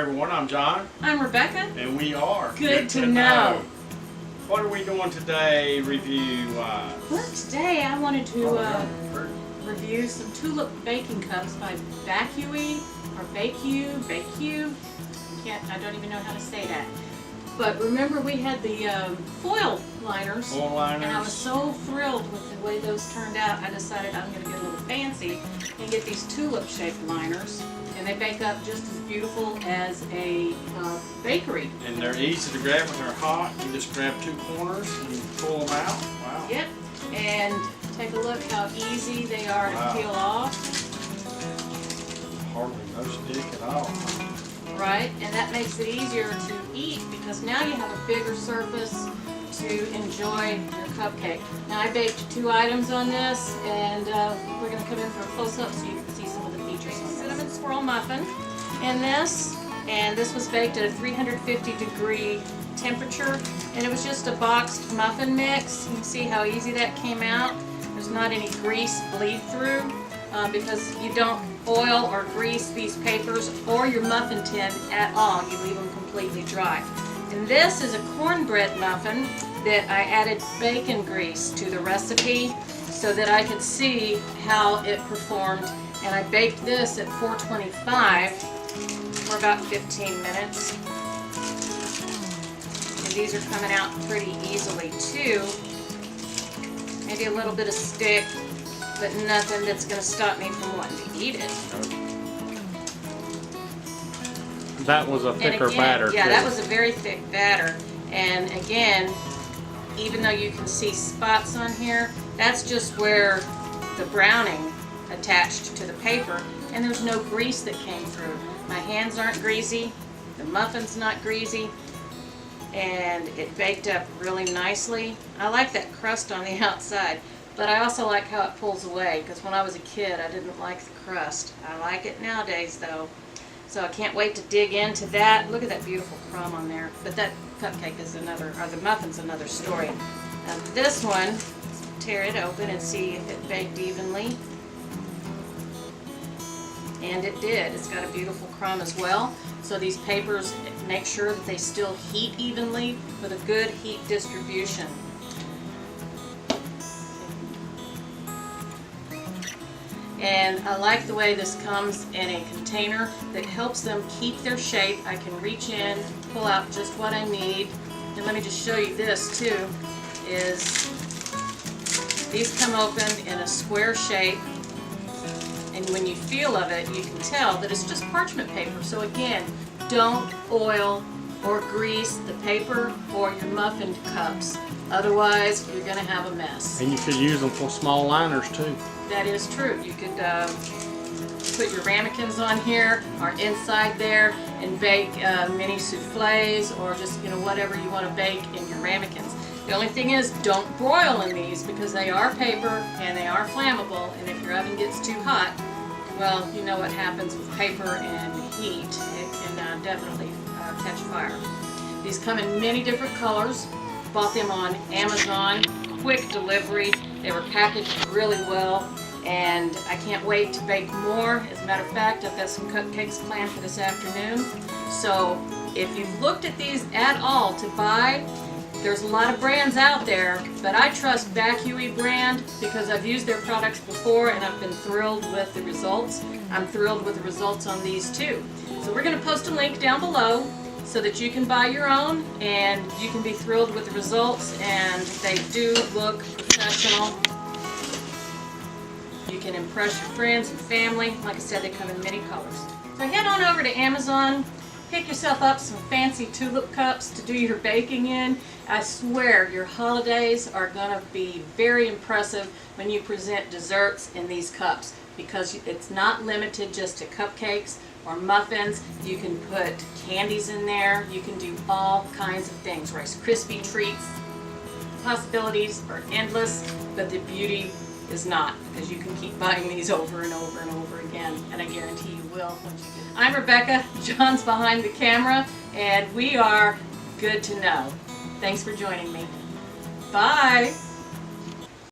everyone, I'm John. I'm Rebecca. And we are Good to Know. What are we doing today, review-wise? Well, today I wanted to review some Tulip baking cups by Bakuwe, or Bakuwe. I don't even know how to say that. But remember we had the foil liners. And I was so thrilled with the way those turned out, I decided I'm going to get a little fancy and get these tulip shaped liners. And they bake up just as beautiful as a bakery. And they're easy to grab when they're hot. You just grab two corners and pull them out. Wow. Yep. And take a look how easy they are to peel off. Hardly no stick at all. Right, and that makes it easier to eat because now you have a bigger surface to enjoy your cupcake. Now I baked 2 items on this, and we're going to come in for a close-up so you can see some of the features. Cinnamon swirl muffin in this, and this was baked at a 350-degree temperature, and it was just a boxed muffin mix. You can see how easy that came out. There's not any grease bleed through because you don't oil or grease these papers or your muffin tin at all. You leave them completely dry. And this is a cornbread muffin that I added bacon grease to the recipe so that I could see how it performed. And I baked this at 425 for about 15 minutes. And these are coming out pretty easily too. Maybe a little bit of stick, but nothing that's going to stop me from wanting to eat it. That was a thicker batter. Yeah, too. that was a very thick batter. And again, even though you can see spots on here, that's just where the browning attached to the paper, and there's no grease that came through. My hands aren't greasy, the muffin's not greasy, and it baked up really nicely. I like that crust on the outside, but I also like how it pulls away, because when I was a kid I didn't like the crust. I like it nowadays though. So I can't wait to dig into that. Look at that beautiful crumb on there. But that cupcake is another, or the muffin's another story. Now this one, let's tear it open and see if it baked evenly. And it did. It's got a beautiful crumb as well. So these papers make sure that they still heat evenly with a good heat distribution. And I like the way this comes in a container that helps them keep their shape. I can reach in, pull out just what I need. And let me just show you this too, is these come open in a square shape. And when you feel of it, you can tell that it's just parchment paper. So again, don't oil or grease the paper or your muffin cups. Otherwise, you're going to have a mess. And you could use them for small liners too. That is true. You could put your ramekins on here or inside there and bake mini souffles or just whatever you want to bake in your ramekins. The only thing is, don't broil in these because they are paper and they are flammable, and if your oven gets too hot, well, you know what happens with paper and heat. It can definitely catch fire. These come in many different colors. Bought them on Amazon, quick delivery. They were packaged really well, and I can't wait to bake more. As a matter of fact, I've got some cupcakes planned for this afternoon. So if you've looked at these at all to buy, there's a lot of brands out there, but I trust Bakuwe brand because I've used their products before and I've been thrilled with the results. I'm thrilled with the results on these too. So we're going to post a link down below so that you can buy your own and you can be thrilled with the results, and they do look professional. You can impress your friends and family. Like I said, they come in many colors. So head on over to Amazon, pick yourself up some fancy tulip cups to do your baking in. I swear your holidays are going to be very impressive when you present desserts in these cups, because it's not limited just to cupcakes or muffins. You can put candies in there. You can do all kinds of things. Rice Krispie treats. Possibilities are endless, but the beauty is not, because you can keep buying these over and over and over again, and I guarantee you will once you get it. I'm Rebecca. John's behind the camera, and we are Good to Know. Thanks for joining me. Bye.